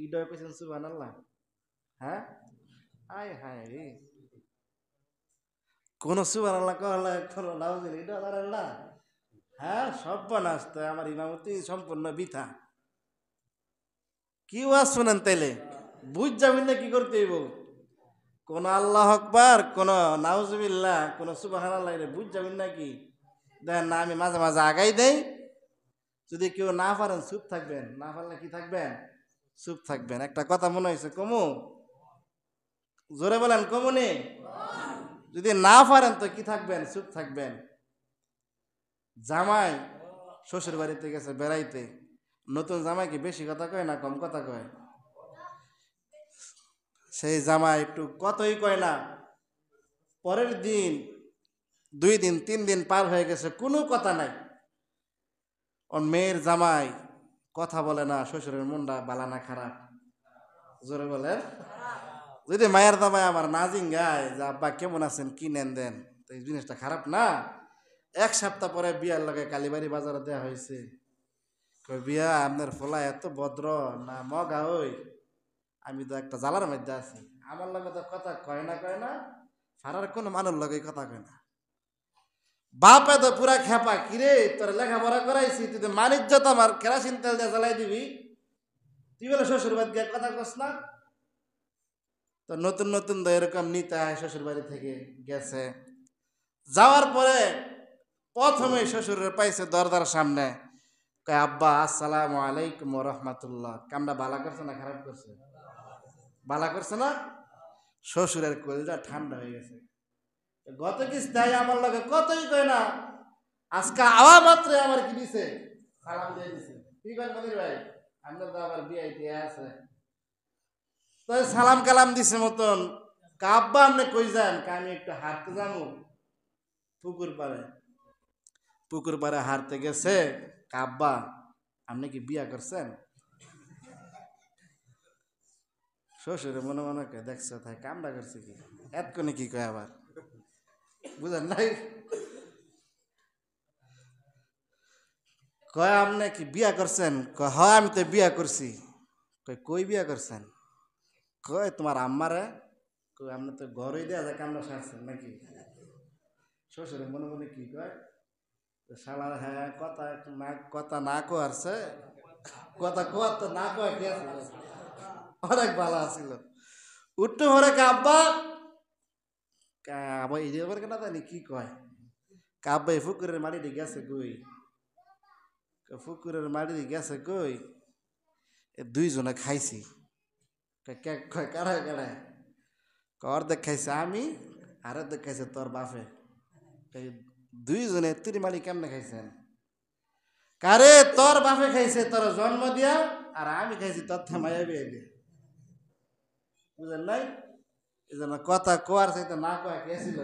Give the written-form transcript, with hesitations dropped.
ইডয় কইছেন সুবহানাল্লাহ। হ্যাঁ, আয় হায় রে, কোন সুবহানাল্লাহ কহলা কোন নাউজুবিল্লাহ ইডয় জানেন না। হ্যাঁ, সর্বনাশ, তো আমার ইমামতি সম্পূর্ণ বৃথা। কি ওয়াজ শুনেন তাইলে? বুঝ যাবেন না কি করতে হইব। কোন আল্লাহ আকবার, কোন নাউজুবিল্লাহ, কোন সুবহানাল্লাহ, এটা বুঝ যাবেন নাকি? দেখেন না, আমি মাঝে মাঝে আগাই দেই। যদি কেউ না পারেন চুপ থাকবেন, না পারলে কি থাকবেন? চুপ থাকবেন। একটা কথা মনে হয়েছে কমু, জোরে বলেন কমুনি। যদি না পারেন তো কি থাকবেন? চুপ থাকবেন। জামাই শ্বশুর বাড়িতে গেছে বেড়াইতে, নতুন জামাই কি বেশি কথা কয় না কম কথা কয়? সেই জামাই একটু কতই কয় না। পরের দিন 2 দিন 3 দিন পার হয়ে গেছে, কোনো কথা নাই। ওর মেয়ের জামাই কথা বলে না, শ্বশুরের মনটা বালা না খারাপ? জোরে বলেন। যদি মায়ের জামাই আমার না জিঙ্গায় যে আব্বা কেমন আছেন, কি নেন দেন, তো এই জিনিসটা খারাপ না? 1 সপ্তাহ পরে বিয়ার লগে কালীবাড়ি বাজারে দেয়া হয়েছে। কই বিয়া, আপনার ফোলা এত ভদ্র না মগা? ওই আমি তো একটা জ্বালার মধ্যে আছি, আমার লগে তো কথা কয় না, ফারার কোনো মানুষ লগে কথা কয় না। বাপে তো পুরা খেপা, কিরে তোর লেখাপড়া করাইছি, তুই তো মানিজ্যত আমার কেরাসিন তেল দিয়ে জ্বালাই দিবি, তুই বলে শ্বশুর বাড়ি গিয়ে কথা কস না? তো নতুন নতুন তো এরকম নিতে হয়, শ্বশুর বাড়ি থেকে গেছে, যাওয়ার পরে প্রথমে শ্বশুরের পাইছে দরজার সামনে, কয় আব্বা আসসালামু আলাইকুম ওয়া রাহমাতুল্লাহ। কামটা বালা করছে না খারাপ করছে? বালা করছে না? শ্বশুরের কলিজা ঠান্ডা হয়ে গেছে। গত কিস্তায় আমার লগে কতই কয় না, আজকে আওয়া মাত্রে আমার কি দিছে, সালাম দিয়ে দিছে। কি কয় মনির ভাই, আপনার তো আবার বিআইপি আছে, তো সালাম কালাম দিছে মতন। কাব্বা আপনি কই যান? আমি একটু হাঁটতে যাবো পুকুর পাড়ে হাঁটতে গেছে। কাব্বা, আপনি কি বিয়া করছেন? শ্বশুরে মনে মনে কে দেখছো তাই কামটা করছে কি, এতক্ষণে কি কয় আবার, বুঝেন নাই? কয় আপনি কি বিয়া করছেন? কয় হয় আমি তো বিয়া করছি। কয় কই বিয়া করছেন? কয় তোমার আম্মারে। কই আপনি তো ঘরই দেয়া যায় কামড়া সারছেন নাকি? শ্বশুরে মনে মনে কি কয়, শালার হ্যাঁ কথা না কোয়ারছে, কথা কোয়ার তো না কয় কি আছে, অনেক ভালো আছিল। উঠতে ভরে কাব্বা, আবার এই যে কেনা জানি কি কয়, কাব্বা এই ফুকুরের মাটি দিয়ে গেছে কই, ফুকুরের মাটি দিয়ে গেছে কই, এ 2 জনে খাইছি। কারায় কারায়? অর্ধেক খাইছে আমি, আর অর্ধেক খাইছে তোর বাপে। 2 জনে তুরি মালি কেমনে খাইছেন? কারে তোর বাপে খাইছে তোর জন্ম দিয়া, আর আমি খাইছি তোর থামাইয়া বিয়ে দিয়ে। বুঝলেন নাই? এই জন্য কথা কোয়ার চাইতে না কোয়া কে ছিল?